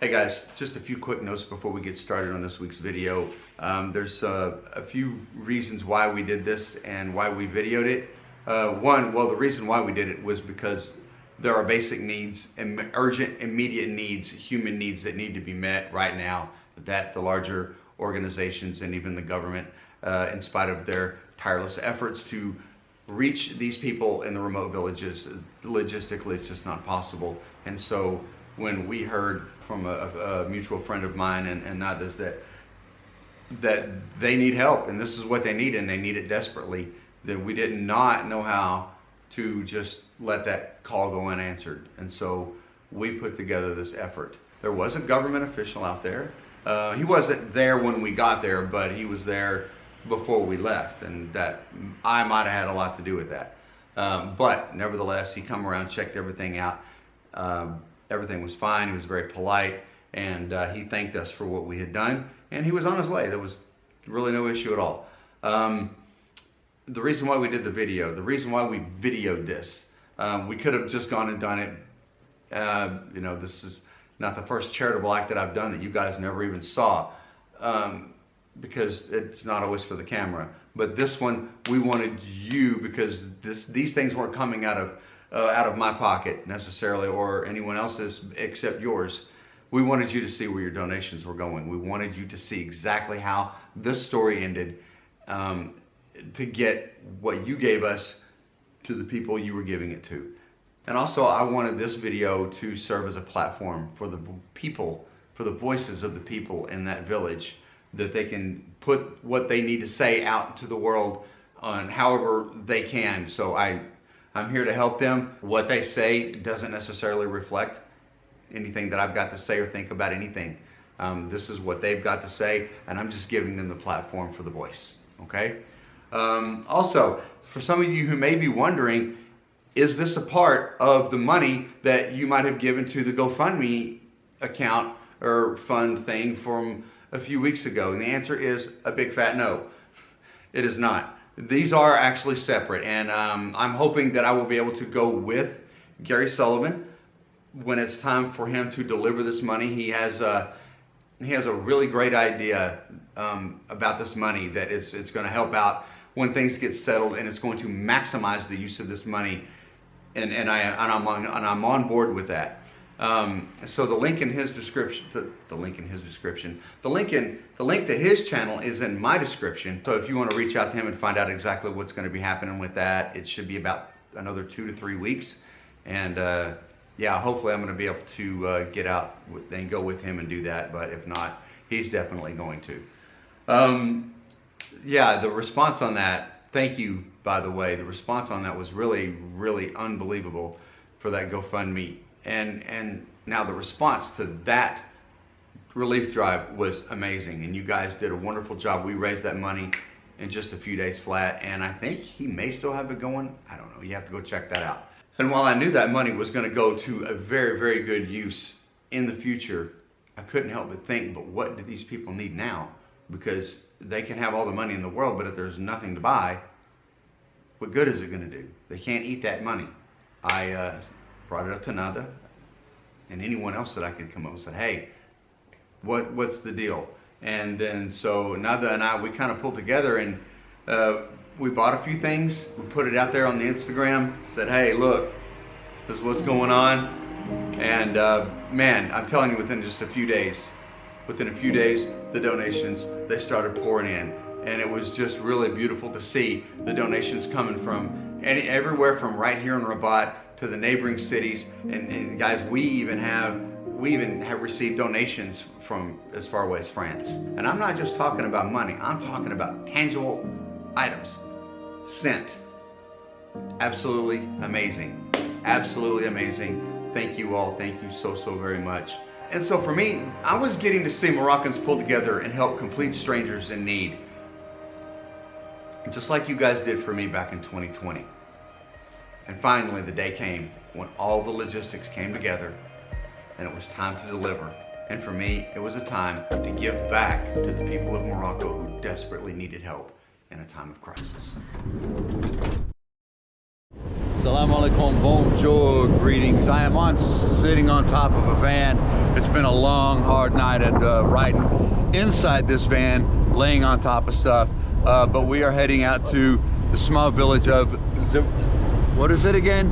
Hey guys, just a few quick notes before we get started on this week's video. There's a few reasons why we did this and why we videoed it. The reason why we did it was because there are basic needs and urgent, immediate needs, human needs that need to be met right now that the larger organizations and even the government, in spite of their tireless efforts to reach these people in the remote villages, logistically it's just not possible. And so when we heard from a mutual friend of mine and others that they need help and this is what they need and they need it desperately, that we did not know how to just let that call go unanswered. And so we put together this effort. There was a government official out there. He wasn't there when we got there, but he was there before we left, and that I might have had a lot to do with that. But nevertheless, he come around, checked everything out. Everything was fine. He was very polite, and he thanked us for what we had done, and he was on his way. There was really no issue at all. The reason why we did the video, the reason why we videoed this, we could have just gone and done it. You know, this is not the first charitable act that I've done that you guys never even saw, because it's not always for the camera. But this one, we wanted you, because these things weren't coming out of my pocket necessarily, or anyone else's except yours. We wanted you to see where your donations were going. We wanted you to see exactly how this story ended, to get what you gave us to the people you were giving it to. And also, I wanted this video to serve as a platform for the people, for the voices of the people in that village, that they can put what they need to say out to the world on however they can. So I'm here to help them. What they say doesn't necessarily reflect anything that I've got to say or think about anything. This is what they've got to say, and I'm just giving them the platform for the voice, okay? Also, for some of you who may be wondering, is this a part of the money that you might have given to the GoFundMe account or fund thing from a few weeks ago? And the answer is a big fat no. It is not. These are actually separate, and I'm hoping that I will be able to go with Gary Sullivan when it's time for him to deliver this money. He has a really great idea about this money that it's going to help out when things get settled, and it's going to maximize the use of this money. And I'm on board with that. So the link in his description, the link to his channel is in my description. So if you want to reach out to him and find out exactly what's going to be happening with that, it should be about another 2 to 3 weeks. And yeah, hopefully I'm going to be able to get out and go with him and do that. But if not, he's definitely going to. Yeah, the response on that, thank you, by the way. The response on that was really, really unbelievable for that GoFundMe. And now the response to that relief drive was amazing. And you guys did a wonderful job. We raised that money in just a few days flat. And I think he may still have it going. I don't know. You have to go check that out. And while I knew that money was going to go to a very, very good use in the future, I couldn't help but think, but what do these people need now? Because they can have all the money in the world, but if there's nothing to buy, what good is it going to do? They can't eat that money. I brought it up to Nada and anyone else that I could come up and said, hey, what's the deal? And then so Nada and I, we kind of pulled together and we bought a few things. We put it out there on the Instagram, said, hey, look, this is what's going on. And man, I'm telling you, within just a few days, the donations, they started pouring in. And it was just really beautiful to see the donations coming from everywhere from right here in Rabat to the neighboring cities. And guys, we even have received donations from as far away as France. And I'm not just talking about money, I'm talking about tangible items sent. Absolutely amazing. Absolutely amazing. Thank you all. Thank you so very much. And so for me, I was getting to see Moroccans pull together and help complete strangers in need. Just like you guys did for me back in 2020. And finally, the day came when all the logistics came together and it was time to deliver. And for me, it was a time to give back to the people of Morocco who desperately needed help in a time of crisis. Assalamu alaikum, bonjour, greetings. I am sitting on top of a van. It's been a long, hard night at riding inside this van, laying on top of stuff. But we are heading out to the small village of, what is it again?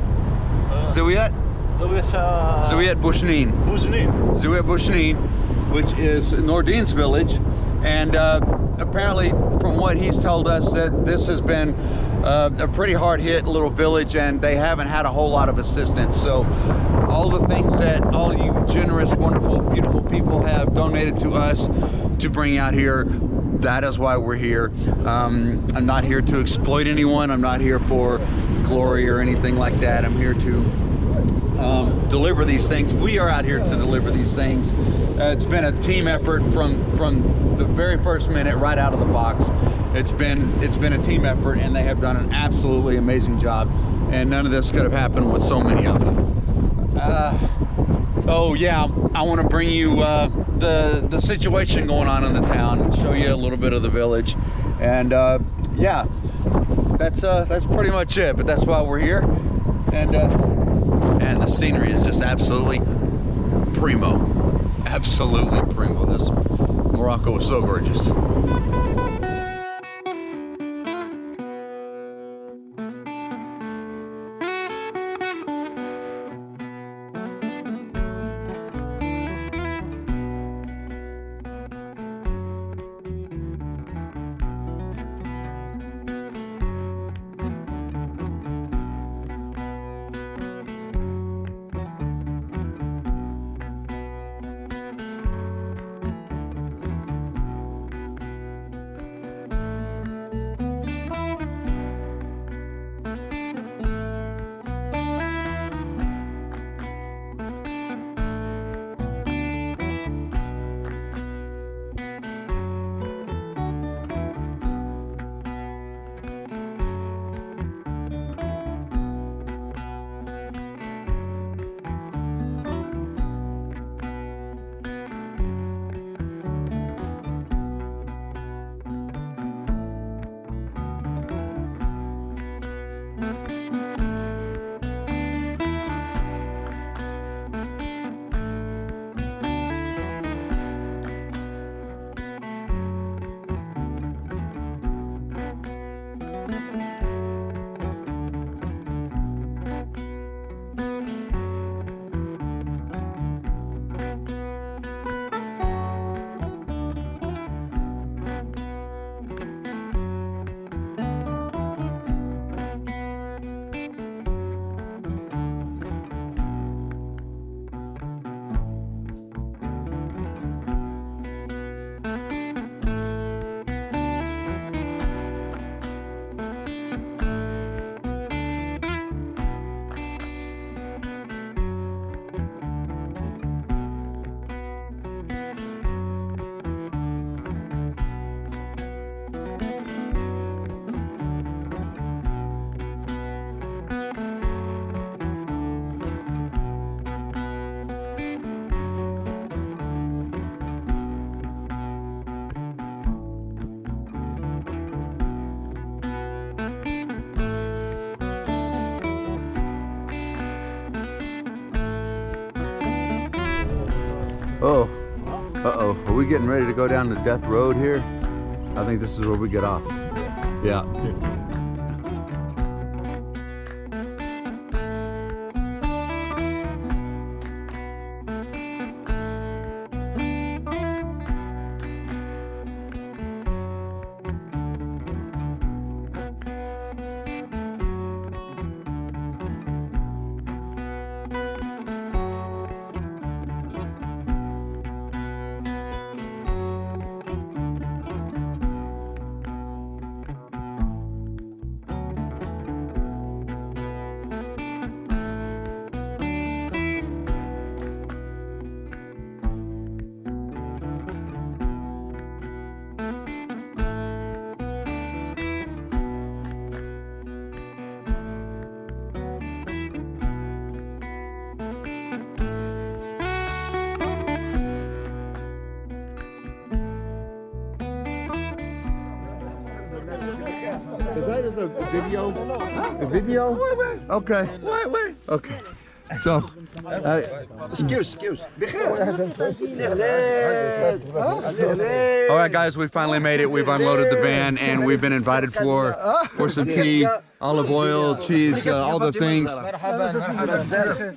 Zawiat Bushnin. Zawiat Bushnin, which is Nordin's village. And apparently, from what he's told us, that this has been a pretty hard hit little village, and they haven't had a whole lot of assistance. So all the things that all you generous, wonderful, beautiful people have donated to us to bring out here, that is why we're here. I'm not here to exploit anyone. I'm not here for glory or anything like that. I'm here to deliver these things. We are out here to deliver these things. It's been a team effort from the very first minute, right out of the box. It's been a team effort, and they have done an absolutely amazing job. And none of this could have happened with so many of them. So yeah, I want to bring you the situation going on in the town, show you a little bit of the village, and yeah, that's pretty much it. But that's why we're here, and the scenery is just absolutely primo, absolutely primo. This Morocco is so gorgeous. Oh, uh-oh, are we getting ready to go down the death road here? I think this is where we get off. Yeah. Video? Okay. Okay. So, excuse. all right, guys, we finally made it. We've unloaded the van, and we've been invited for some tea, olive oil, cheese, all the things.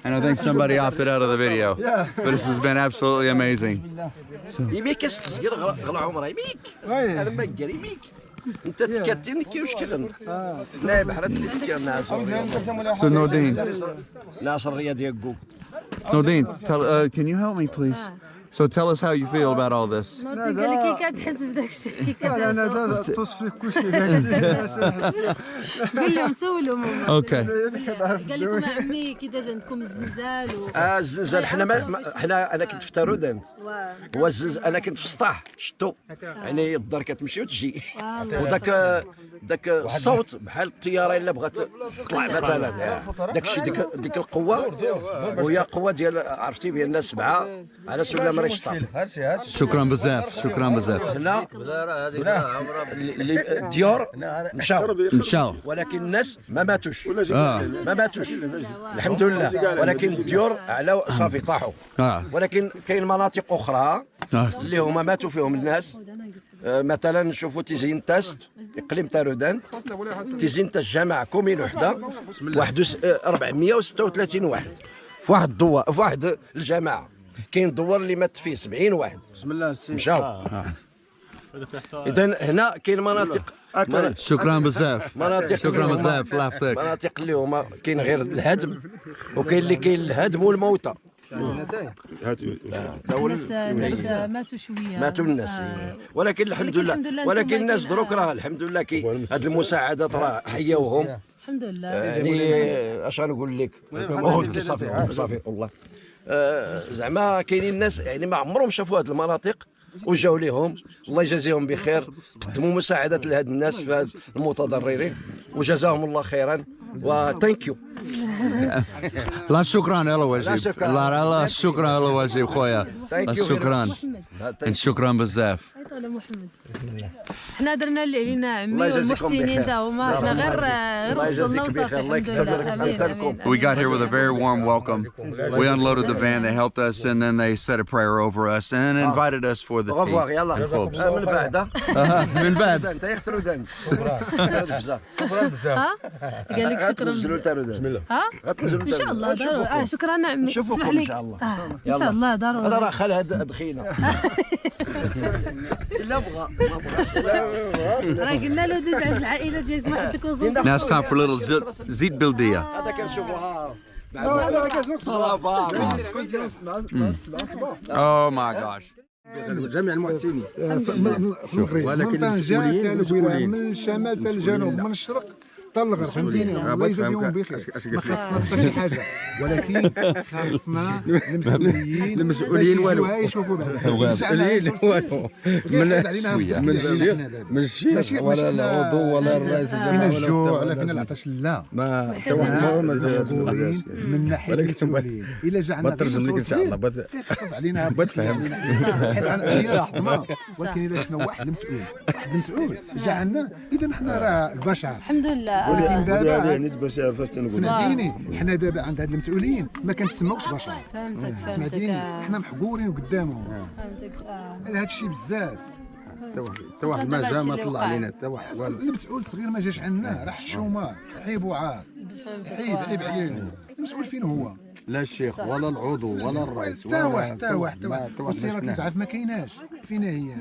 And I think somebody opted out of the video, but this has been absolutely amazing. يميك استصغر غلا عمره يميك انا ما قال يميك انت تكتمني كيفاش كغن لا بحر تكير So, Nordine, ناصر الرياض يقوق Nordine, can you help me, please? So, tell us how you feel about all this. نوردين قال لك كي كتحس بداك الشيء كي كتحس توصفي كلشي داكشي قال لهم سولوا ماما Okay. قال لكم عمي كي داز عندكم الزلزال الزلزال حنا انا كنت في تارودانت هو الزلزال انا كنت في السطاح شتو يعني الدار كتمشي وتجي وداك الصوت بحال الطياره الا بغات تطلع مثلا داك الشيء ديك القوه وهي قوه ديال عرفتي بان الناس 7 على سلم ريشطار شكرا بزاف، شكرا بزاف. هنا الديور مشاو. ولكن الناس ما ماتوش ما ماتوش الحمد لله ولكن الديور على صافي طاحوا ولكن كاين مناطق اخرى اللي هما ماتوا فيهم الناس مثلا نشوفوا تيزين تاست اقليم تارودانت تيزين تاست جامع كومين وحده 436 واحد في واحد الدوار في واحد الجماعه كاين دوار اللي مات فيه 70 واحد بسم الله مشاو اذا هنا كاين مناطق شكرا بزاف، شكرا بزاف لافتك. مناطق اللي هما كاين غير الهدم وكاين اللي كاين الهدم والموتى الناس ماتوا شويه ماتوا الناس ولكن الحمد لله ولكن الناس دروك راه الحمد لله كي هاد المساعدات راه حيوهم الحمد لله يعني اش غنقول لك صافي والله زعما كاينين الناس يعني ما عمرهم شافوا هاد المناطق وجاو ليهم الله يجازيهم بخير قدموا مساعدات لهاد الناس في هاد المتضررين وجزاهم الله خيرا وثانك يو لا شكرا على واجب لا شكرا على واجب خويا شكرا شكرا بزاف على محمد حنا درنا اللي علينا عمي والمحسنين تا هما حنا غير وصلنا وصافي الحمد لله امين We got here with a very warm welcome. We unloaded the van, they helped us, and then they said a prayer over us and invited us for the tea. يلا من بعد من بعد انت يختاروا دانت قال لك شكرا بسم الله ان شاء الله ضروري شكرا عمي نشوفكم ان شاء الله ان شاء الله ضروري انا راه خالها دخيله لا بغى ما بغاش راه قلنا له دوز عند العائله ديالك ما عندك وظيفه. Now it's time for a little زيت بلديه. هذا كنشوفوها Oh my gosh. جميع المحسنين ولكن المسؤولين من الشمال حتى الجنوب من الشرق حتى الغرب فهمتيني الله يجازيهم بخير ما خاصنا حتى شي حاجه ولكن خاصنا المسؤولين والو يشوفوا بعدا المسؤولين والو من الشيخ ولا العضو ولا الرئيس فينا الجوع ولا فينا العطش لا ما حتى واحد ما زالوا من ناحيه المسؤولين الا جا عندنا ترجم لك ان شاء الله يخفف علينا بتفهم علينا حطمه ولكن الا شفنا واحد المسؤول جا عندنا اذا حنا راه بشر الحمد لله ولكن دابا سمعتيني حنا دابا عند هاد المسؤولين ما كنسموش بشر فهمتك سمعتيني حنا محقورين قدامهم فهمتك هذا الشيء بزاف حتى واحد ما جا ما طلع علينا حتى واحد المسؤول صغير ما جاش عندنا راه حشومه عيب وعار عيب علينا المسؤول فين هو لا الشيخ ولا العضو ولا الرئيس حتى واحد والسيارات الاسعاف ما كايناش فين هي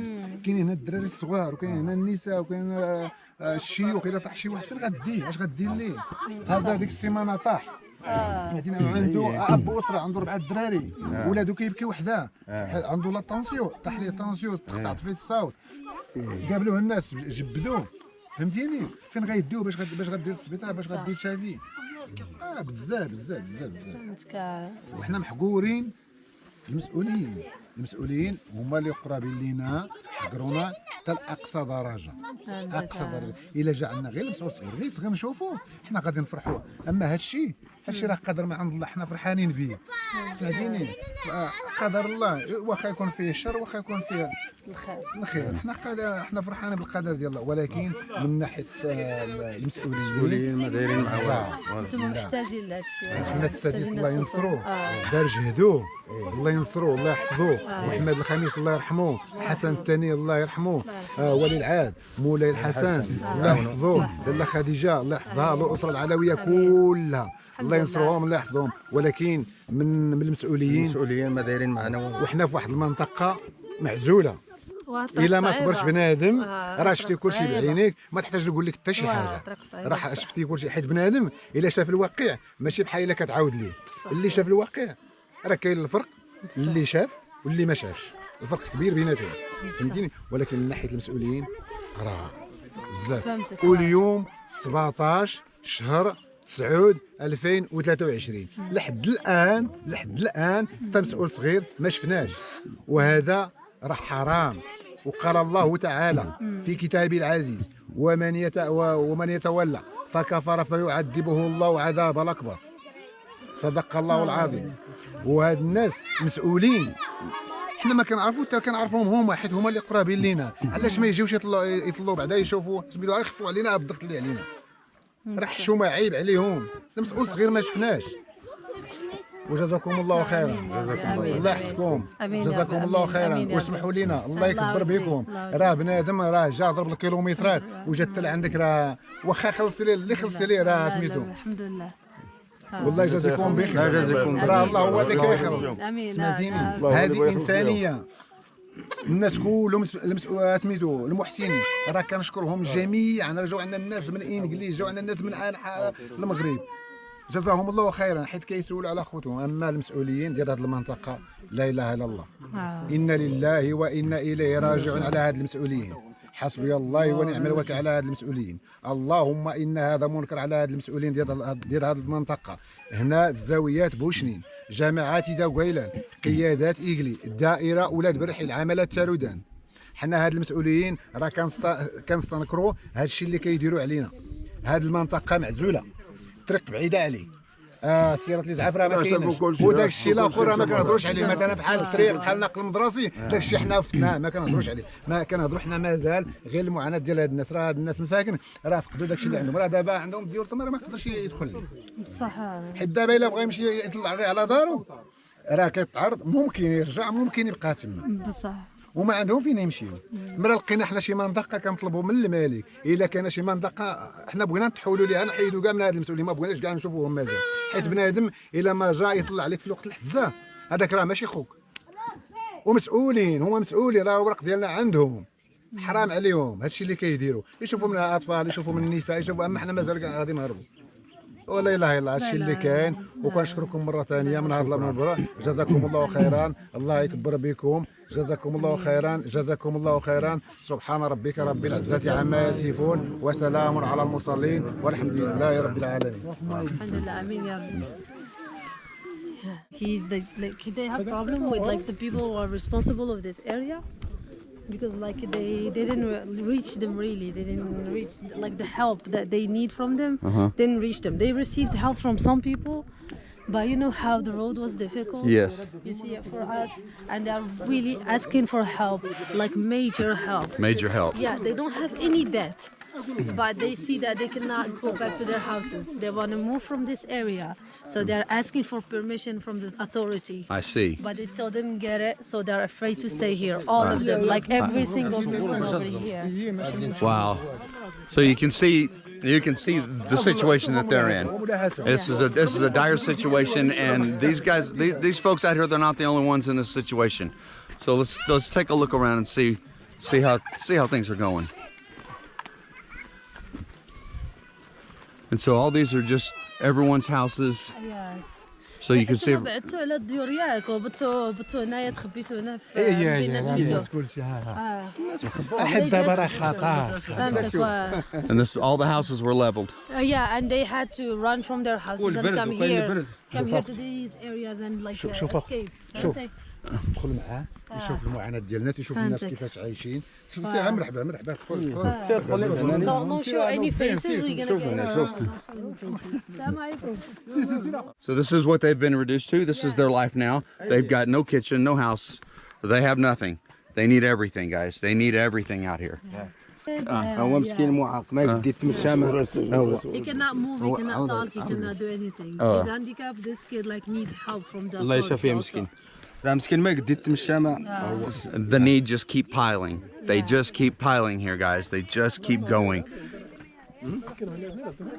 كاين هنا الدراري الصغار وكاين هنا النساء وكاين الشيوخ الا طاح شي واحد فين غديه اش غدير ليه هذا ديك السيمانه طاح سمعتيني عنده اب اسره عنده 4 دراري ولادو كيبكيو وحده عنده لا طونسيون طاح ليه طونسيون تقطعت فيه الصوت قابلوه الناس جبدوه فهمتيني فين غيديوه باش غدير السبيطار باش غدير شافيه بزاف فهمتك وحنا محقورين المسؤولين هما اللي قرابين لينا حقرونا حتى لاقصى درجه اقصى درجه الا جا عندنا غير المسؤول صغير نشوفوه حنا غادي نفرحوا اما هذا الشيء هادشي راه قدر من عند الله، حنا فرحانين به. فهمتيني؟ قدر الله واخا يكون فيه الشر واخا يكون فيه الخير، حنا فرحانين بالقدر ديال الله، ولكن من ناحيه المسؤولين ما دايرين معاه. انتم محتاجين لهذا الشيء. حنا السادس الله ينصروه، دار جهدوه، الله ينصروه الله يحفظوه، محمد الخميس الله يرحمه، حسن الثاني الله يرحمه، ولي العهد مولاي الحسن الله يحفظوه، لاله خديجه الله يحفظها، الاسره العلويه كلها الله ينصرهم الله يحفظهم. ولكن من المسؤولين ما دايرين معنا. وحنا في واحد المنطقه معزوله، الا ما صبرش بنادم راه شفتي كلشي بعينيك، ما تحتاج نقول لك حتى شي حاجه، راه شفتي كلشي. حيت بنادم الا شاف الواقع ماشي بحال الا كتعاود ليه، اللي شاف الواقع راه كاين الفرق، اللي شاف واللي ما شافش، الفرق كبير بيناتهم، فهمتيني. ولكن من ناحيه المسؤولين راه بزاف. واليوم 17 شهر 9/2023 لحد الان حتى مسؤول صغير ما شفناش، وهذا راه حرام. وقال الله تعالى في كتابه العزيز: ومن يتولى فكفر فيعذبه الله عذابا الاكبر. صدق الله العظيم. وهاد الناس مسؤولين، حنا ما كنعرفوا حتى كنعرفوهم هما، حيت هما اللي قرابين لينا. علاش ما يجيوش يطلوا بعدا يشوفوا سميتو يخفوا علينا الضغط اللي علينا؟ راه حشومه عيب عليهم، مسؤول صغير ما شفناش. وجزاكم الله خيرا، الله يحفظكم، جزاكم الله خيرا. واسمحوا لنا، الله يكبر بكم. راه بنادم راه جا ضرب الكيلومترات وجا حتى لعندك، راه واخا خلصتي ليه اللي خلصتي ليه راه سميتو. الحمد لله. والله يجازيكم بخير، راه الله هو اللي كيخلص. سمعتيني؟ هذه انسانيه. الناس كلهم سميتو المحسنين راه كنشكرهم جميعا. رجعوا عندنا الناس من انجليز، جاوا عندنا الناس من انحاء المغرب، جزاهم الله خيرا، حيت كيسولوا على خوتهم. اما المسؤولين ديال هذه المنطقه لا اله الا الله، انا لله وانا اليه راجعون على هاد المسؤولين. حسبي الله ونعم الوكيل على هاد المسؤولين. اللهم ان هذا منكر على هاد المسؤولين ديال هاد المنطقه. هنا الزاويات بوشنين، جماعات دا قويلان، قيادات إيجلي، الدائرة ولاد برحيل، عملات تارودان. حنا هاد المسؤولين راه كنستنكروا هاد الشيء اللي كيديروا علينا. هاد المنطقة معزولة، الطريق بعيدة عليه، سيارة الإسعاف راه ما كايناش، وداك الشيء الآخر راه ما كنهضروش عليه. مثلا بحال الطريق بحال النقل المدرسي، داك الشيء حنا فتناه ما كنهضروش عليه، ما كنهضروا حنا مازال غير المعاناة ديال هاد الناس. راه هاد الناس مساكن راه فقدوا داك الشيء اللي عندهم، راه دابا عندهم ديور تما راه ما يقدرش يدخل ليه. بصح حيت دابا الا بغى يمشي يطلع غير على دارو راه كيتعرض، ممكن يرجع ممكن يبقى تما، بصح وما عندهم فين يمشيو. مرة لقينا حنا شي منطقه كنطلبوا من المالك الا كان شي منطقه حنا بغينا نتحولوا ليها، نحيدوا كاع من هاد المسؤولين، ما بغيناش كاع نشوفوهم مازال. حيت بنادم الا ما جا يطلع عليك في الوقت الحزه هذاك راه ماشي خوك. ومسؤولين هما مسؤولين، راه الورق ديالنا عندهم، حرام عليهم هادشي اللي كيديروا. يشوفوا من الاطفال، يشوفوا من النساء، يشوفوا، اما حنا مازال غادي نهربوا. ولا اله الا هادشي اللي كاين. وكنشكركم مره ثانيه من هذا المنبر، جزاكم الله خيرا، الله يكبر بكم، جزاكم الله خيرا، جزاكم الله خيرا. سبحان ربك رب العزه عما يصفون وسلام على المرسلين والحمد لله رب العالمين. الحمد لله. امين يا رب. They have problem with like the people who are responsible of this area, because like they didn't reach them really. They didn't reach like the help that they need from them. Didn't reach them. They received help from some people, but you know how the road was difficult. Yes. You see it for us, and they are really asking for help, like major help. Major help. Yeah, they don't have any debt, but they see that they cannot go back to their houses. They want to move from this area, so they're asking for permission from the authority. I see. But they still didn't get it, so they're afraid to stay here. All of them, like every single person over here. Wow. So you can see the situation that they're in. This is a dire situation, and these guys, these folks out here, they're not the only ones in this situation. So let's take a look around and see how things are going. And so all these are just everyone's houses. Yeah. So you can see. بعدتوا على الديور ياك وبتوا هنايا تخبيتوا هنا في بين سميتو. حيت دابا راه خطر. فهمتك. And all the houses were leveled. Yeah, and they had to run from their houses and come here to these areas and like escape. تدخل معاه يشوف المعاناه ديال الناس، يشوف الناس كيفاش عايشين. ساعه مرحبا مرحبا تدخل. Don't show any faces. We're gonna get. Assalamu alaikum. So this is what they've been reduced to. This is their life now. They've got no kitchen, no house. They have nothing. They need everything, guys. They need everything out here. هو مسكين معاق ما يقدر يتمشى هو He cannot move, he cannot talk, he cannot do anything. He's handicapped. This kid like need help from the. الله يشافيه مسكين راه مسكين ما يقدر يتمشى ما The need just keep piling. They just keep piling here, guys. They just keep going.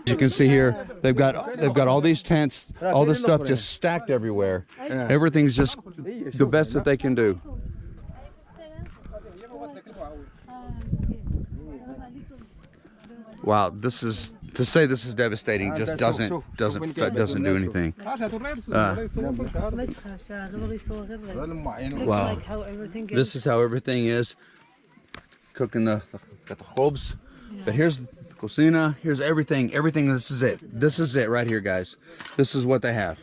You can see here, they've got all these tents, all this stuff just stacked everywhere. Everything's just the best that they can do. Wow, this is to say this is devastating just doesn't do anything. Wow. Like how everything is. This is how everything is. Cooking got the khobs. But here's the cocina, here's everything. Everything, this is it. This is it right here, guys. This is what they have.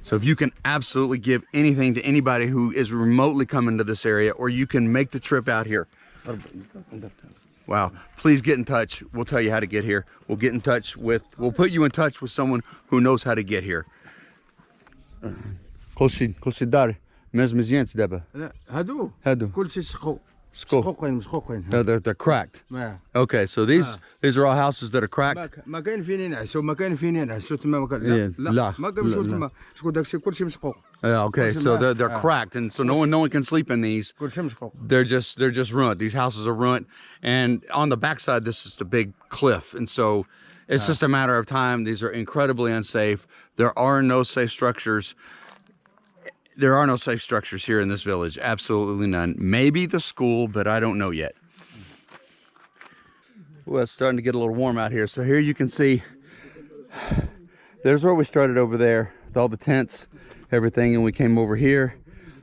So if you can absolutely give anything to anybody who is remotely coming to this area, or you can make the trip out here. Wow, please get in touch. We'll tell you how to get here. We'll put you in touch with someone who knows how to get here. هادو كلشي شقو شقوقين They're cracked. Okay, so these are all houses that are cracked. ما كاين فين ينعسوا ما كاين فين ينعسوا تما ما كان لا ما كنمشيو تما شكون داكشي كلشي مشقوق Okay, so they're cracked, and so no one can sleep in these. كلشي مشقوق They're just ruined. These houses are ruined, and on the backside this is a big cliff, and so it's just a matter of time. These are incredibly unsafe. There are no safe structures. There are no safe structures here in this village. Absolutely none. Maybe the school, but I don't know yet. Well, it's starting to get a little warm out here. So here you can see, there's where we started over there with all the tents, everything, and we came over here,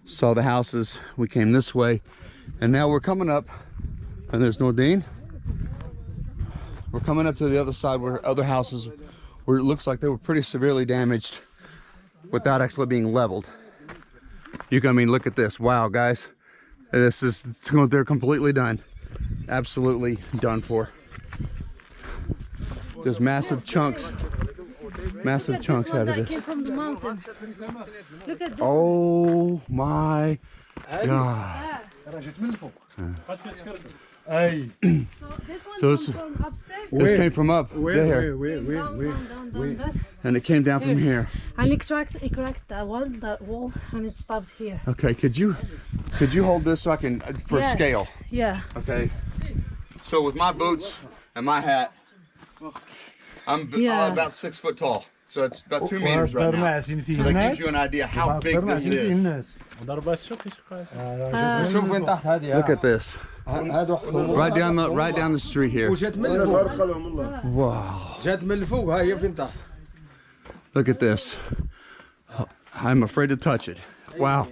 saw the houses. We came this way, and now we're coming up, and there's Nordine. We're coming up to the other side where other houses, where it looks like they were pretty severely damaged without actually being leveled. Look at this. Wow, guys, they're completely done. Absolutely done for. Just massive chunks out of this. Came from the mountain. Look at this. Oh my God. So this one comes from upstairs. This came from up there, Down. and it came down from here. And it cracked that wall, and it stopped here. Okay, could you hold this so I can for Yes. scale? Yeah. Okay. So with my boots and my hat, I'm about 6 foot tall. So it's about 2 meters right now. So that gives you an idea how big this is. شوف وين تحت هذه Look at this. هادو Right down the street here. وجات من الفوق Wow. جات من الفوق ها هي فين تحت Look at this. I'm afraid to touch it. Wow.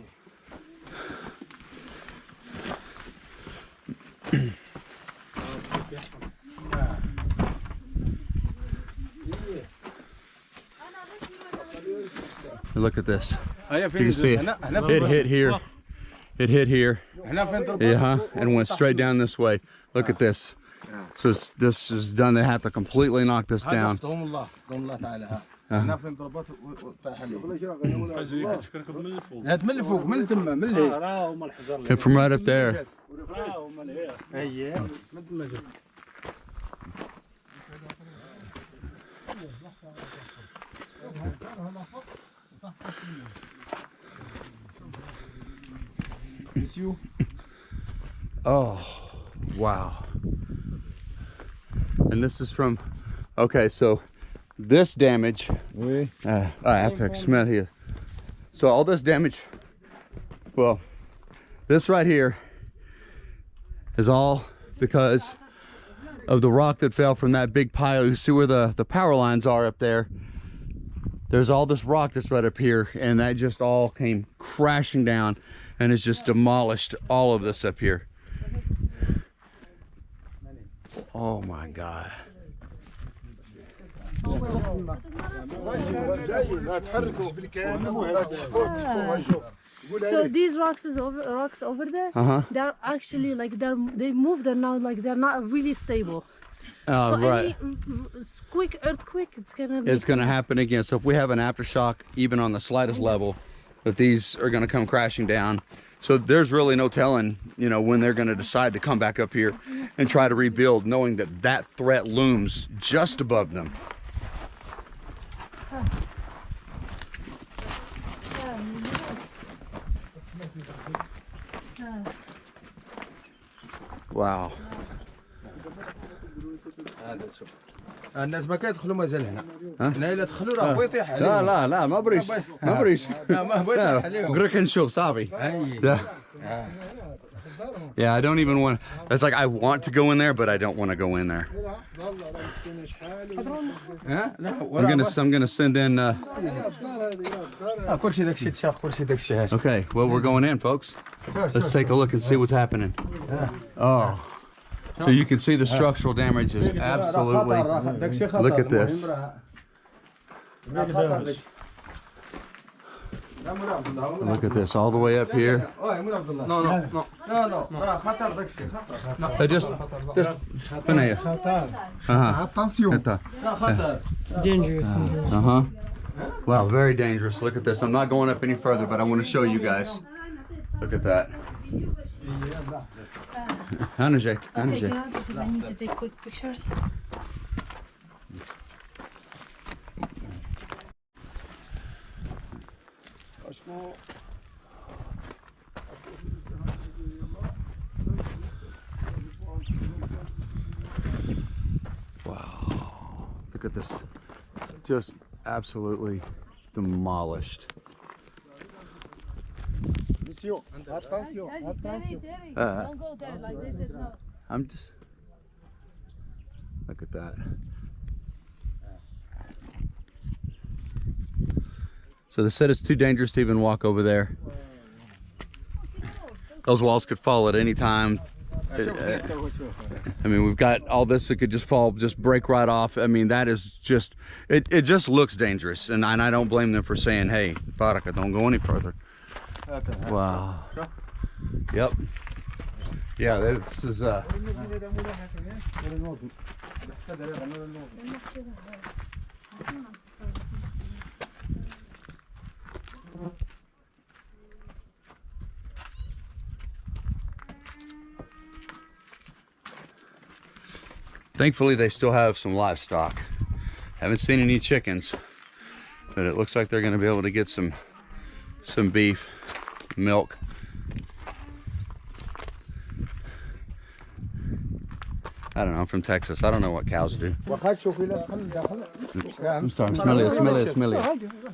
Look at this. You can see it. It hit here. It hit here. Yeah, and went straight down this way. Look at this. So this is done. They have to completely knock this down. هنا فين ضربات وطاح هاد من الفوق من تما من اللي Came from right up there. اييه من تما جا Oh, wow. And this is from, okay, so this damage, I have to smell here. So all this damage, well, this right here is all because of the rock that fell from that big pile. You see where the power lines are up there. There's all this rock that's right up here, and that just all came crashing down and has just demolished all of this up here. Oh my God. So these rocks over there, they're actually like they moved and now like they're not really stable. So right. any quick earthquake, it's gonna happen again. So if we have an aftershock, even on the slightest level, that these are gonna come crashing down. So there's really no telling, you know, when they're gonna decide to come back up here and try to rebuild, knowing that that threat looms just above them. Wow. الناس ما كيدخلوا مازال هنا. هنا إلا دخلوا راه بغا يطيح عليهم. لا ما بريش. لا ما بغا يطيح عليهم. غير كنشوف صافي. Yeah, I don't even want. It's like I want to go in there, but I don't want to go in there. I'm gonna send in. كلشي داكشي تشاخ كلشي داكشي هاش. Okay, well we're going in, folks. Let's take a look and see what's happening. Oh, so you can see the structural damage is absolutely. Look at this. Look at this, all the way up here. No. Just بنية. Attention. It's dangerous. Wow, very dangerous. Look at this. I'm not going up any further, but I want to show you guys. Look at that. Okay, because I need to take quick pictures. Wow, look at this. Just absolutely demolished. Don't go there like this. It's not. I'm just. Look at that. So they said it's too dangerous to even walk over there. Those walls could fall at any time. I mean, we've got all this that could just fall, just break right off. I mean, that is just, it just looks dangerous. And I don't blame them for saying, hey, Baraka, don't go any further. Wow. Yep. Yeah, this is, thankfully, they still have some livestock. Haven't seen any chickens, but it looks like they're going to be able to get some beef, milk. I don't know. I'm from Texas. I don't know what cows do. I'm sorry. Smell it.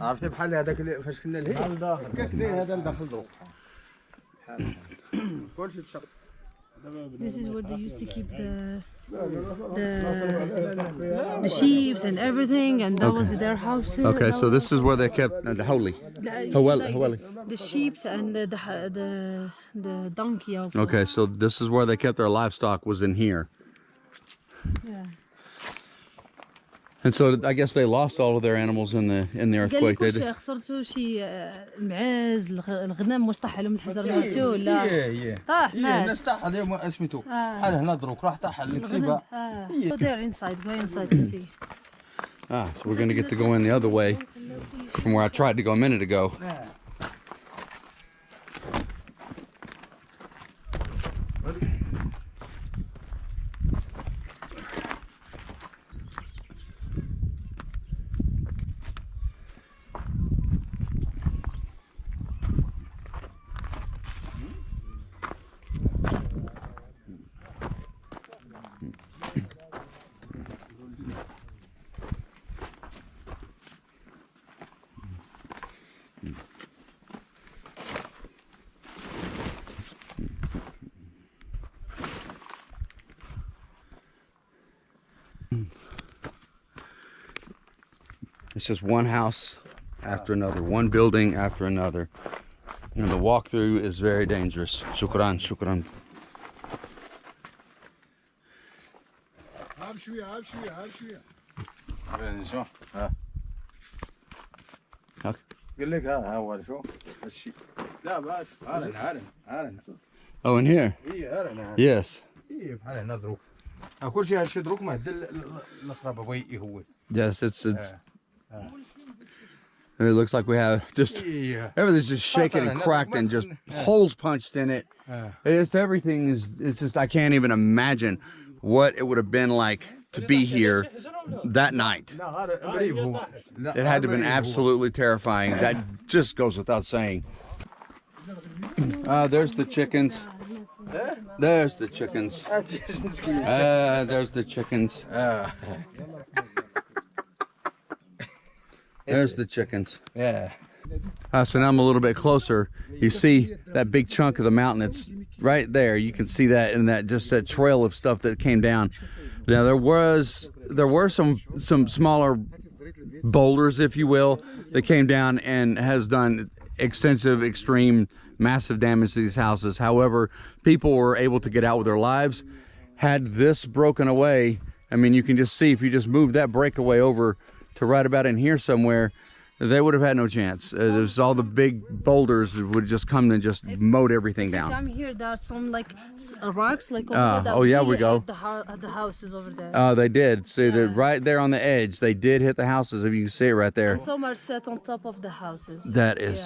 عرفتي بحال هذاك فاش كنا لهيه داخل كدير هذا لداخل دوك كلشي تشق. This is where they used to keep the sheep and everything, and that was their house. Okay, so this is where they kept the holy. The sheep and the donkey also. Okay, so this is where they kept their livestock, was in here. Yeah. And so I guess they lost all of their animals in the earthquake. They did. خسرتوا شي المعاز الغنم واش طاح عليهم الحجر ماتوا ولا طاح الناس طاح عليهم اسميتو بحال هنا دروك راح طاح على الكسيبه. Go there inside, go inside to see. So we're going to get to go in the other way from where I tried to go a minute ago. It's just one house after another, one building after another. And the walkthrough is very dangerous. Shukran. عاب شويه شو Okay. قال لك ها هو شو هالشيء لا بعد هارن Oh, in here. اي هارن Yes. اي بحال هنا دروك كل شيء هالشيء دروك ما هدل الخرابه بغي هو Yes, it's. It looks like we have just everything's just shaking and cracked and just holes punched in it. It's everything is. It's just I can't even imagine what it would have been like to be here that night. It had to have been absolutely terrifying. That just goes without saying. There's the chickens. There's the chickens. There's the chickens. There's the chickens. Yeah. So now I'm a little bit closer. You see that big chunk of the mountain. It's right there. You can see that in that just that trail of stuff that came down. Now there were some smaller boulders, if you will, that came down and has done extensive, extreme, massive damage to these houses. However, people were able to get out with their lives. Had this broken away, I mean, you can just see if you just move that breakaway over to right about in here somewhere, they would have had no chance. There's all the big boulders would just come and just mowed everything down. Come here, there are some like rocks like over there that oh yeah, we really go. hit the houses over there. They did. See, they're right there on the edge. They did hit the houses. If you can see it right there. And some are set on top of the houses. That is.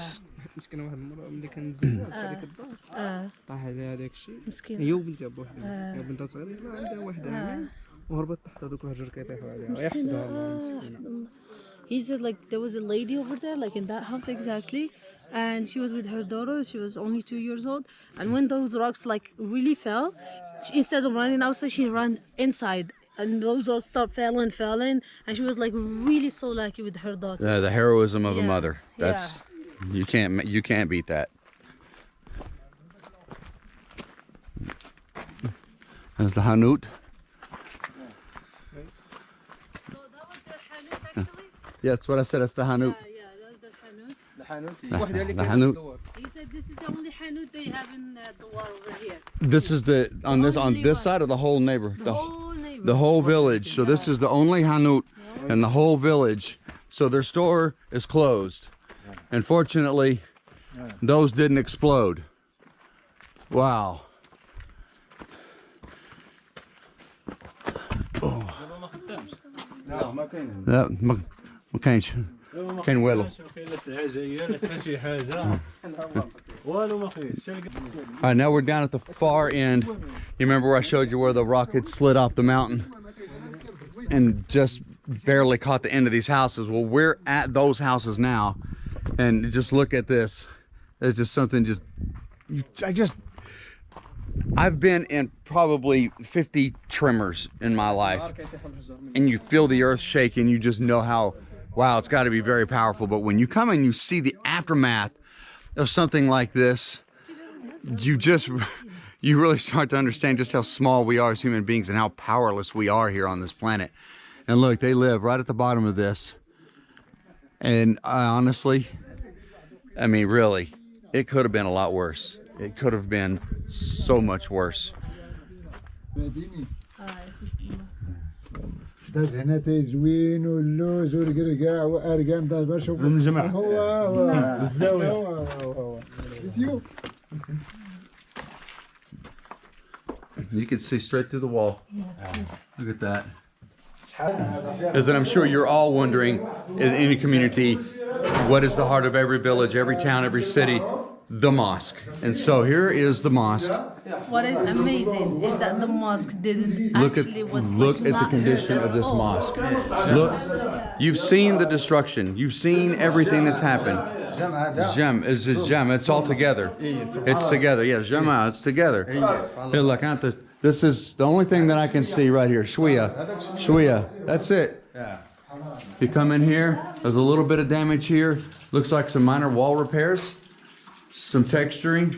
مسكين واحد المرة ملي كنزل هذيك الدار طاح عليها هذاك الشيء هي وبنتها بوحدها هي بنتها صغيرة عندها واحد عامين وهربت تحت هذوك الحجر كيطيحوا عليها يحفظها الله مسكينة. He said like there was a lady over there like in that house exactly, and she was with her daughter. She was only 2 years old, and when those rocks like really fell, instead of running outside she ran inside, and those rocks start falling, and she was like really so lucky with her daughter. The heroism of a Yeah. mother. That's you can't beat that. There's the Hanut. So that was their hanut actually. Yeah, that's what I said. That's the Hanut. Yeah, that was their hanut. The Hanut. He said this is the only hanut they have in the war over here. This is the on this Only one. side of the whole neighbor. The whole neighborhood. The whole village. So this is the only Hanut in the whole village. So their store is closed. And fortunately, those didn't explode. Wow. لا ما كاين لا ما كاينش كاين والو. All right, now we're down at the far end. You remember where I showed you where the rocket slid off the mountain and just barely caught the end of these houses? Well, we're at those houses now, and just look at this. There's just something I've been in probably 50 tremors in my life, and you feel the earth shake and you just know how, wow, it's got to be very powerful. But when you come and you see the aftermath of something like this, you really start to understand just how small we are as human beings and how powerless we are here on this planet. And look, they live right at the bottom of this. And honestly, I mean, really, it could have been a lot worse. It could have been so much worse. داز هنا تزوين واللوز والقرقاع وارقام داز برشا من الجماعة هو الزاوية هو You can see straight through the wall. Look at that. As I'm sure you're all wondering, in any community, what is the heart of every village, every town, every city? The mosque. And so here is the mosque. What is amazing is that the mosque didn't Look at the condition of this mosque. Look, you've seen the destruction. You've seen everything that's happened. Jam is jam. It's all together. It's together. Yes, jama. It's together. Here, look, this is the only thing that I can see right here. Shwiya. That's it. You come in here. There's a little bit of damage here. Looks like some minor wall repairs. Some texturing,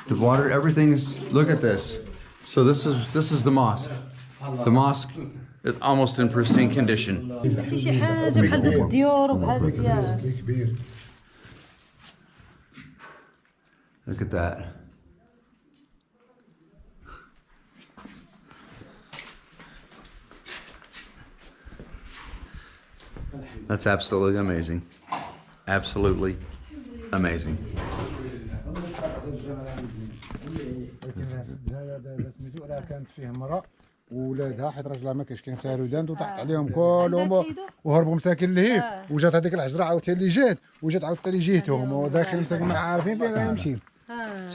the water, everything is. Look at this. So this is the mosque. The mosque is almost in pristine condition. Look at that. That's absolutely amazing. Absolutely amazing. سميتو راه كانت فيه امراه وولادها حيت راجلها ما كاينش كاين فيها رودان وطاحت عليهم كلهم وهربوا مساكن لهيب وجات هذيك الحجره عاوتاني اللي جات وجات عاوتاني جهتهم وداخل مساكن ما عارفين فين غادي يمشي.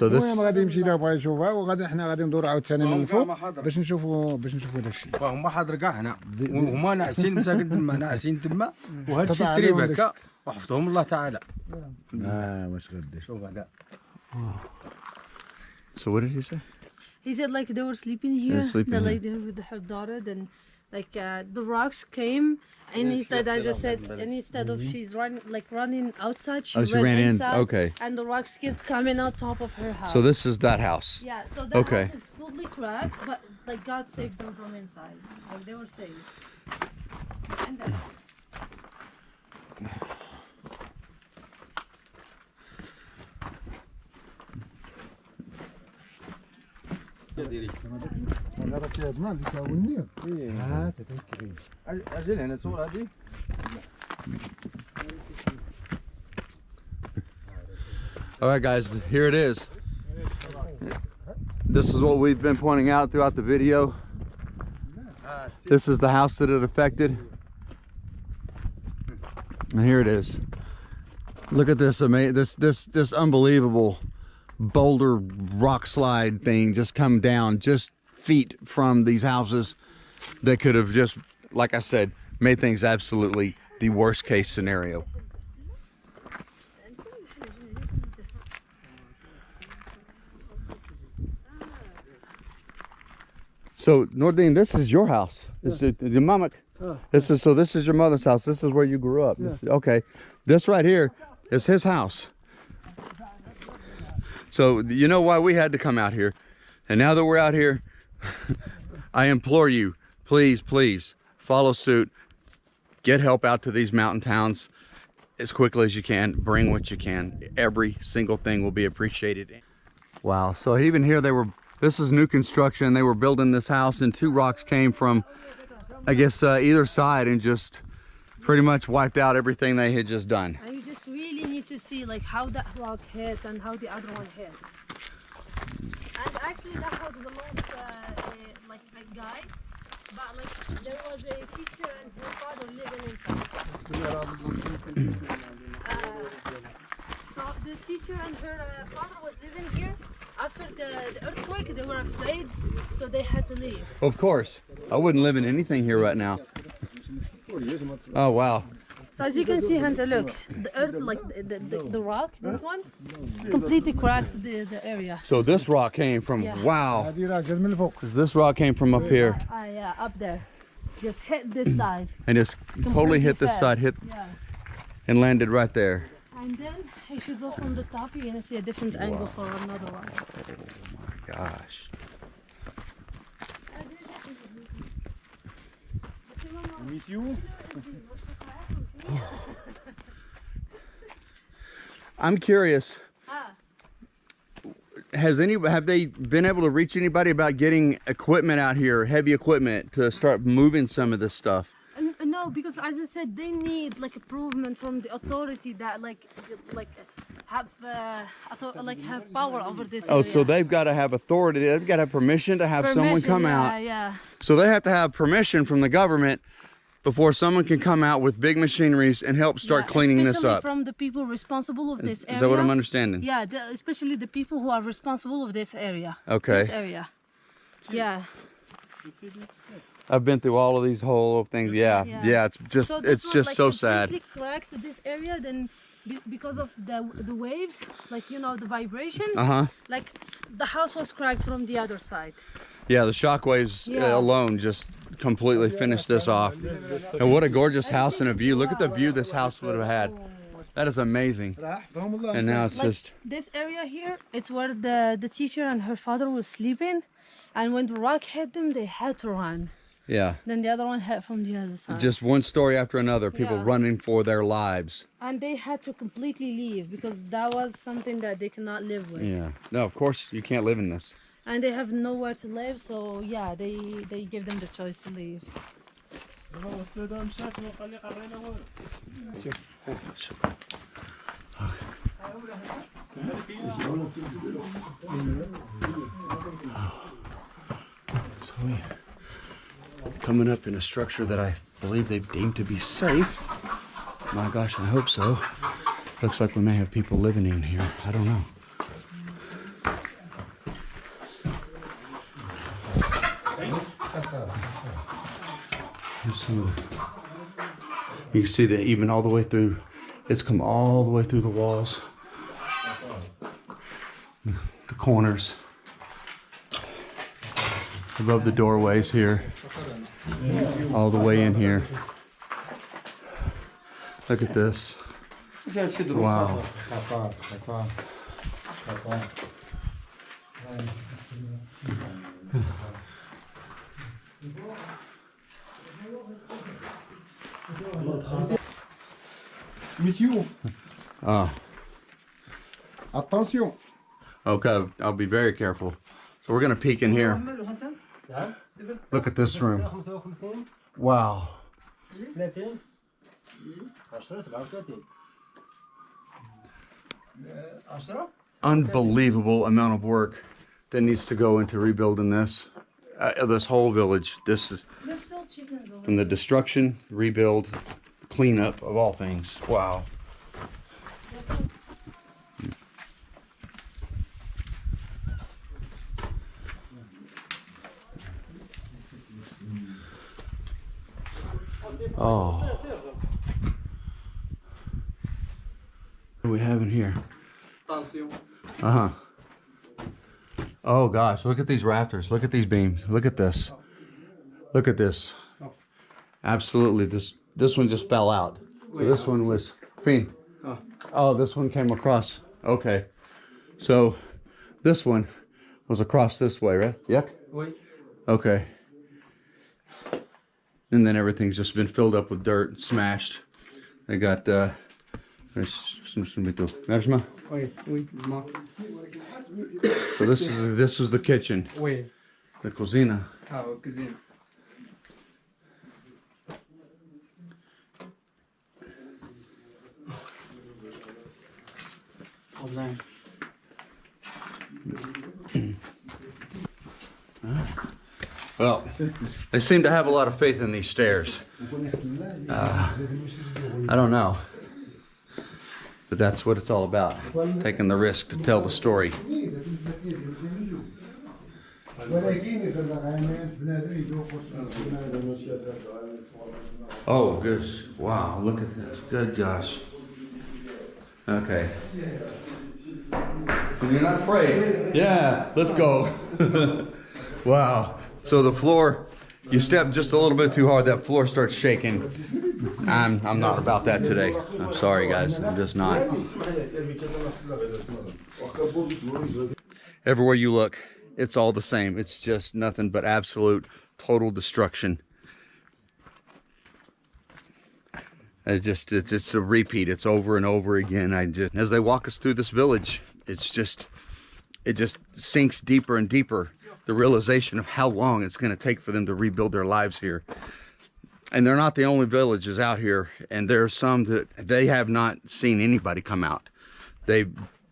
المهم غادي يمشي لا بغا يشوفها وغادي حنا غادي ندوروا عاوتاني من الفوق باش نشوفوا داك الشيء. هما حاضر كاع هنا وهما ناعسين مساكن تما ناعسين تما وهذا الشيء تريب هكا وحفظهم الله تعالى. واش غادي شوف هذا. So what did he say? He said like they were sleeping here, sleeping the here. lady with her daughter, then like the rocks came and instead, as I said, and instead of she's running outside, she ran inside, in. Okay. and the rocks kept coming out top of her house. So this is that house. Yeah, so that Okay. house is fully cracked, but like God saved them from inside. Like they were saved. And then, هذا راه فيه الماء اللي كاو النير. تذكري اجل هنا صور هذه. All right, guys, here it is. This is what we've been pointing out throughout the video. This is the house that it affected. And here it is. Look at this this unbelievable boulder rock slide thing just come down just feet from these houses that could have just, like I said, made things absolutely the worst case scenario. So Nordine, this is your house. This is your mama. This is your mother's house. This is where you grew up. Okay. This right here is his house. So you know why we had to come out here. And now that we're out here, I implore you, please, please follow suit. Get help out to these mountain towns as quickly as you can. Bring what you can. Every single thing will be appreciated. Wow. So even here this is new construction. They were building this house and two rocks came from, I guess, either side and just pretty much wiped out everything they had just done. and you just really need to see like how that rock hit and how the other one hit. And actually that was belonged to like a guy, but like there was a teacher and her father living inside. So the teacher and her father was living here. After the earthquake, they were afraid, so they had to leave. Of course. I wouldn't live in anything here right now. Oh, wow. So as you can see, Hunter, look, the earth, like the rock, this one, completely cracked the area. So this rock came from, Yeah. wow. This rock came from up here Yeah, up there. Just hit this side. and just totally hit this fell. side, Yeah. and landed right there. And then if you go from the top, you're gonna see a different angle for another one. Oh my gosh. Miss you. I'm curious. Have they been able to reach anybody about getting equipment out here, heavy equipment, to start moving some of this stuff? No, because as I said, they need like improvement from the authority that have power over this Oh, area. so they've got to have authority. They've got to have permission to have someone Permission, come yeah, out. Yeah. So they have to have permission from the government before someone can come out with big machineries and help start cleaning this especially up. from the people responsible of this area. Is that what I'm understanding? Yeah, especially the people who are responsible of this area. Okay. This area. Yeah. I've been through all of these whole things. Yeah, Yeah. it's just So this it's one, just like, so sad. completely cracked this area, then because of the waves, like you know the vibration. Uh-huh. Like the house was cracked from the other side. Yeah, the shockwaves Yeah. alone just completely finished this off. And what a gorgeous house and a view. Look at the view this house would have had. That is amazing. And now it's Like just, this area here, it's where the teacher and her father were sleeping, and when the rock hit them, they had to run. yeah, Then the other one hit from the other side. just one story after another, people Yeah. running for their lives. And they had to completely leave because that was something that they cannot live with. Yeah, no, of course you can't live in this. And they have nowhere to live, so yeah, they give them the choice to leave. So we coming up in a structure that I believe they've deemed to be safe. My gosh, I hope so. Looks like we may have people living in here. I don't know. You can see that even all the way through, it's come all the way through the walls, the corners, above the doorways here, all the way in here. Look at this. Wow. Monsieur, Oh, attention. okay. I'll be very careful. So we're gonna peek in here. Look at this room. Wow. Unbelievable amount of work that needs to go into rebuilding this whole village. This is from the destruction, rebuild, cleanup of all things. Wow. Oh. What do we have in here? Uh-huh. Oh gosh, look at these rafters. Look at these beams. Look at this. Look at this. Absolutely. This one just fell out. So this one was fin. Oh, this one came across. Okay. So this one was across this way, right? Yuck? Okay. And then everything's just been filled up with dirt, smashed. They got so this is the kitchen. The cocina. Well, they seem to have a lot of faith in these stairs. I don't know. But that's what it's all about. Taking the risk to tell the story. Oh, gosh. Wow, look at this. Good gosh. Okay. You're not afraid? Yeah, let's go. Wow. So the floor, you step just a little bit too hard, that floor starts shaking. I'm not about that today. I'm sorry, guys. I'm just not. Everywhere you look, it's all the same. It's just nothing but absolute total destruction. It's a repeat. It's over and over again. As they walk us through this village, it just sinks deeper and deeper, the realization of how long it's going to take for them to rebuild their lives here. And they're not the only villages out here, and there are some that they have not seen anybody come out.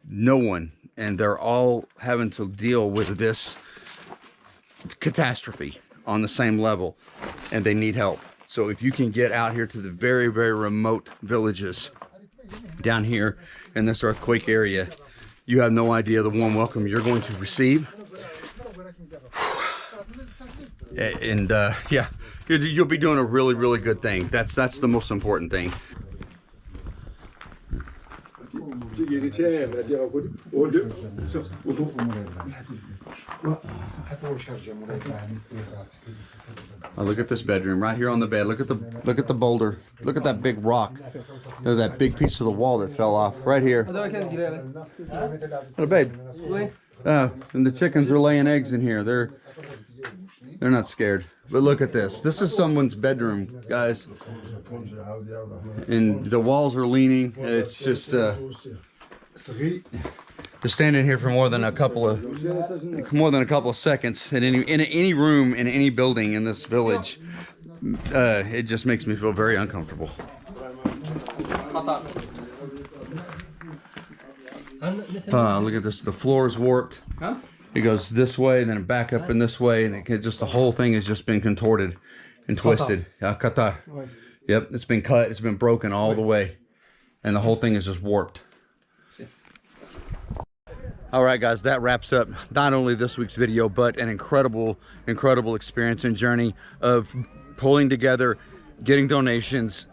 No one, and they're all having to deal with this catastrophe on the same level, and they need help. So if you can get out here to the very, very remote villages down here in this earthquake area, you have no idea the warm welcome you're going to receive. And yeah, you'll be doing a really, really good thing. That's the most important thing. Oh, look at this bedroom right here on the bed. Look at the boulder. Look at that big rock. There's that big piece of the wall that fell off right here. Little bed. And the chickens are laying eggs in here. They're not scared. But look at this. This is someone's bedroom, guys. And the walls are leaning. It's just they're standing here for more than a couple of seconds in any room in any building in this village. it just makes me feel very uncomfortable. Look at this. The floor is warped. It goes this way and then back up in this way, and the whole thing has just been contorted and twisted. Qatar. Yep, it's been cut. It's been broken all the way, and the whole thing is just warped. All right, guys, that wraps up not only this week's video, but an incredible experience and journey of pulling together, getting donations,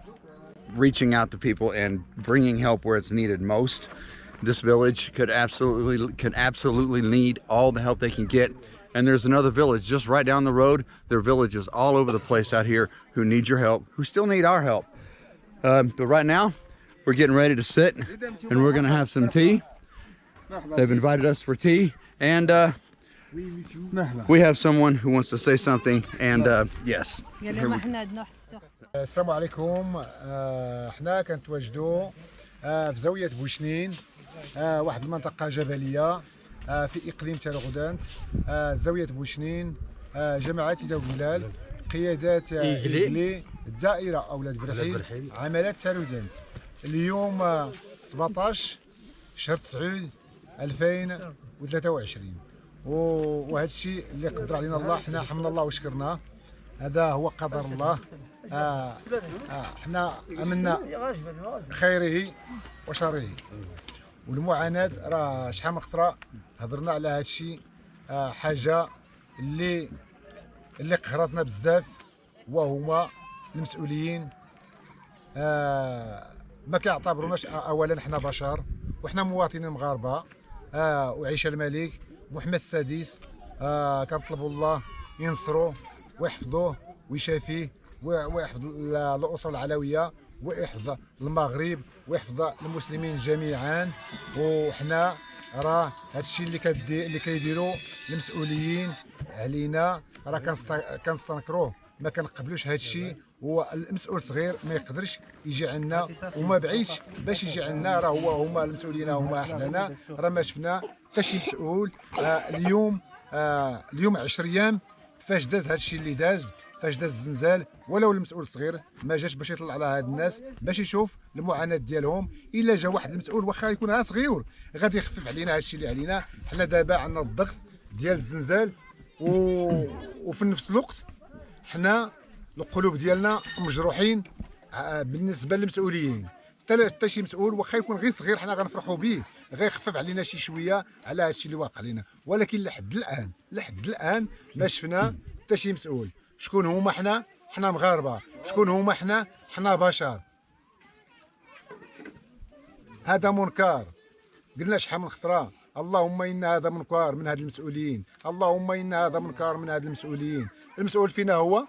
reaching out to people, and bringing help where it's needed most. This village could absolutely need all the help they can get. And there's another village just right down the road. There are villages all over the place out here who need your help, who still need our help. But right now, we're getting ready to sit, and we're gonna have some tea. They've invited us for tea, and we have someone who wants to say something, and yes. السلام عليكم. احنا كنتواجدوا في زاوية بوشنين، واحد المنطقة جبلية في إقليم تالغودانت. زاوية بوشنين، جماعة داوغلال، قيادات إيغلي، الدائرة أولاد برحيل، عملات تالغودانت. اليوم 17 شهر 9 2023، وهذا الشيء اللي قدر علينا الله، حنا حمدنا الله وشكرناه. هذا هو قدر الله. حنا امنا خيره وشره، والمعاناة راه شحال من خطره هضرنا على هذا الشيء. حاجه اللي قهرتنا بزاف، وهما المسؤولين. ما كيعتبروناش اولا حنا بشر، وحنا مواطنين مغاربه. وعيش الملك محمد السادس كنطلبوا الله ينصروه ويحفظوه ويشافيه، ويحفظ الأسرة العلوية، ويحفظ المغرب، ويحفظ المسلمين جميعا. وحنا راه هادشي اللي كيديروا المسؤولين علينا راه كنستنكروه، ما كنقبلوش هادشي. هو المسؤول صغير ما يقدرش يجي عندنا، وما بعيدش باش يجي عندنا. راه هما المسؤولين، هما حدانا. راه ما شفنا حتى شي مسؤول. اليوم 10 ايام فاش داز هادشي اللي داز، فاش داز الزنزال، ولو المسؤول صغير ما جاش باش يطلع على هاد الناس باش يشوف المعاناه ديالهم. الا جا واحد المسؤول واخا يكون صغير غادي يخفف علينا هادشي اللي علينا. حنا دابا عندنا الضغط ديال الزنزال، وفي نفس الوقت حنا القلوب ديالنا مجروحين بالنسبه للمسؤولين. حتى شي مسؤول واخا يكون غير صغير حنا غنفرحوا به، غيخفف علينا شي شويه على هادشي اللي واقع علينا. ولكن لحد الان ما شفنا حتى شي مسؤول. شكون هما حنا مغاربه. شكون هما حنا بشر. هذا منكر. قلنا شحال من خطره، اللهم ان هذا منكر من هاد المسؤولين، اللهم ان هذا منكر من هاد المسؤولين. المسؤول فينا هو؟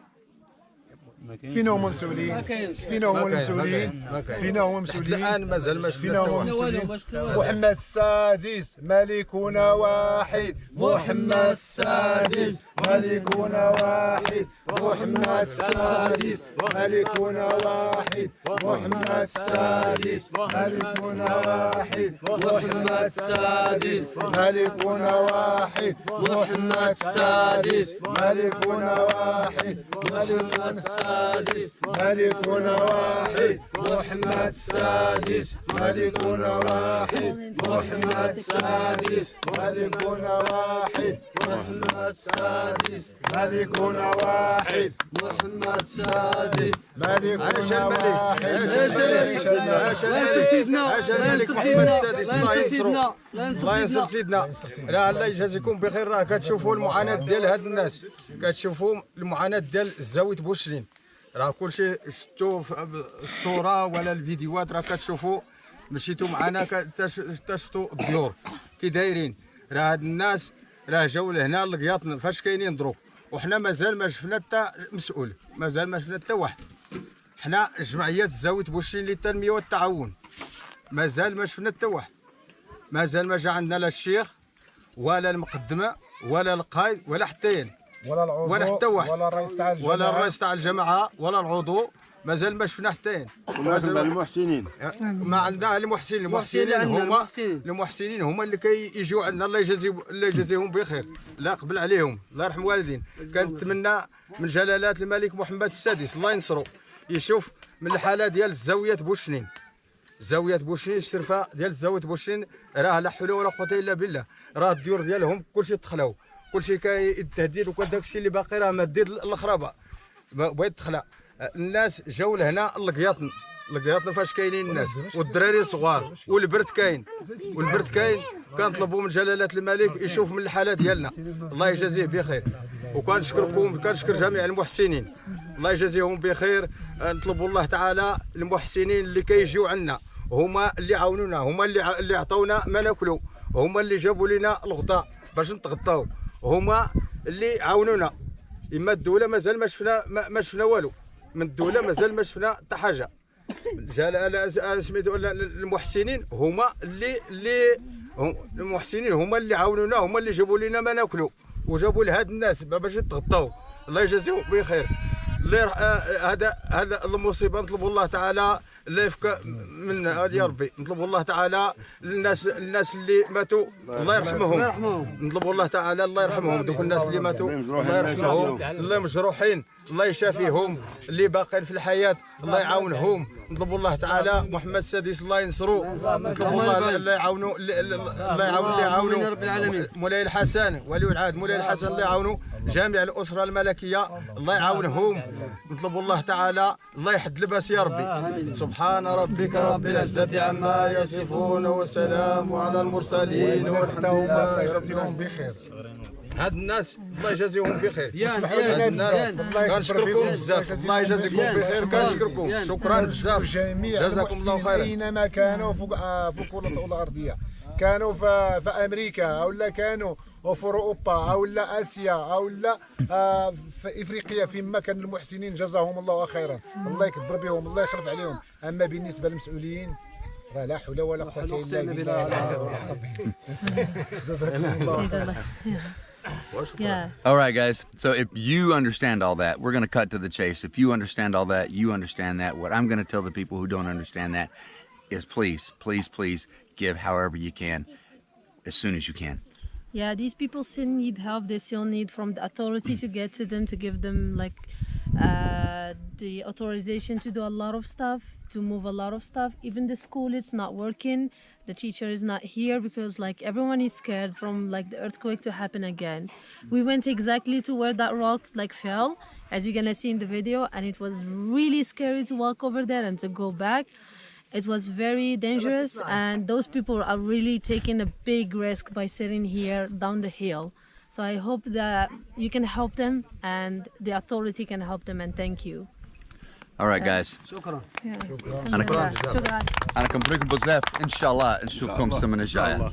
فينا هما المسؤولين؟ فينا هما المسؤولين؟ فينا هما المسؤولين؟ الان مازال ما شفنا. فينا هما المسؤولين؟ محمد السادس ملكنا واحد، محمد السادس ملكنا واحد، محمد السادس ملكنا واحد، محمد السادس ملكنا واحد، محمد السادس ملكنا واحد، محمد السادس ملكنا واحد، ملكنا السادس ملكنا واحد، محمد السادس ملكنا واحد، محمد السادس ملكنا واحد، محمد السادس ملكنا واحد، محمد السادس ملكنا واحد. عاش سيدنا، عاش الملك محمد السادس. الله ينصرو، الله ينصر سيدنا. راه الله يجازيكم بخير. راه كتشوفوا المعاناه ديال هاد الناس، كتشوفوا المعاناه ديال زاويه بوشرين. راه كلشي شفتوا في الصوره ولا الفيديوهات، راه كتشوفوا مشيتوا معنا شفتوا الديور كي دايرين. راه هاد الناس راه جاو لهنا لقياط فاش كاينين دروك، وحنا مازال ما شفنا حتى مسؤول، مازال ما شفنا حتى واحد. حنا جمعيات زاويه بوشرين للتنميه والتعاون مازال ما شفنا حتى واحد. مازال ما جا عندنا لا الشيخ ولا المقدمه ولا القايد ولا حتى ولا العضو ولا حتى واحد، ولا الرئيس تاع الجماعه ولا العضو مازال ما شفنا حتى المحسنين ما عندنا المحسنين. المحسنين هما اللي كيجيو عندنا. الله يجازيهم بخير، الله يقبل عليهم، الله يرحم والدين. كنتمنى من جلالة الملك محمد السادس الله ينصرو يشوف من الحاله ديال زاويه بوشنين. زاويه بوشنين الشرفه ديال زاويه بوشنين راه لا حول ولا قوه الا بالله. راه الديور ديالهم كلشي تخلاو، كلشي كيتهدد، وكان داكشي اللي باقي راه ما دير الخرابه بغيت تخلع. الناس جاو لهنا القياطن فاش كاينين الناس والدراري الصغار والبرد كاين كنطلبوا من جلاله الملك يشوف من الحاله ديالنا، الله يجازيه بخير. وكنشكركم، كنشكر جميع المحسنين، الله يجازيهم بخير. نطلبوا الله تعالى المحسنين اللي كيجيو عندنا، هما اللي عاونونا، هما اللي عطاونا ما ناكلوا، هما اللي جابوا لنا الغطاء باش نتغطاو، هما اللي عاونونا. اما الدوله مازال ما شفنا والو من الدوله، مازال ما شفنا حتى حاجه. سميتو المحسنين هما المحسنين هما اللي عاونونا، هما اللي جابوا لنا ما ناكلوا وجابوا لهاد الناس باش يتغطاو، الله يجازيهم بخير. هذا المصيبه نطلبوا الله تعالى لا يفك من هذا يا ربي. نطلبوا الله تعالى الناس اللي ماتوا الله يرحمهم، نطلبوا الله تعالى الله يرحمهم. دوك الناس اللي ماتوا الله يرحمهم، اللي مجروحين الله يشافيهم، اللي باقين في الحياه الله يعاونهم. نطلبوا الله تعالى محمد السادس الله ينصرو، نطلبوا الله يعاونوا، الله يعاونوا رب العالمين. مولاي الحسن ولي العهد مولاي الحسن الله يعاونوا جميع الاسره الملكيه الله يعاونهم. نطلبوا الله تعالى الله يحد لباس يا ربي. سبحان ربك رب العزه عما يصفون وسلام على المرسلين الله يجازيهم بخير. هاد الناس الله يجازيهم بخير. هاد الناس كنشكركم بزاف، الله يجازيكم بخير، كنشكركم شكرا بزاف، جزاكم الله خيرا. اينما كانوا فوق الكره الارضيه، كانوا في امريكا او لا كانوا وفي اوروبا او لا اسيا او لا في افريقيا، فيما كان المحسنين جزاهم الله خيرا، الله يكبر بهم، الله يخلف عليهم. اما بالنسبه للمسؤولين لا حول ولا قوه الا بالله. جزاكم الله خيرا. Yeah. All right, guys. So if you understand all that, we're going to cut to the chase. If you understand all that, you understand that. What I'm going to tell the people who don't understand that is please, please, please give however you can as soon as you can. Yeah, these people still need help. They still need from the authority to get to them, to give them like the authorization to do a lot of stuff, to move a lot of stuff. Even the school, it's not working. The teacher is not here because like everyone is scared from like the earthquake to happen again. We went exactly to where that rock like fell, as you're gonna see in the video, and it was really scary to walk over there and to go back. It was very dangerous, and those people are really taking a big risk by sitting here down the hill. So I hope that you can help them and the authority can help them, and thank you. All right, guys. شكرا. أنا كنبريكم بزاف إن شاء الله نشوفكم السمنة الجاية.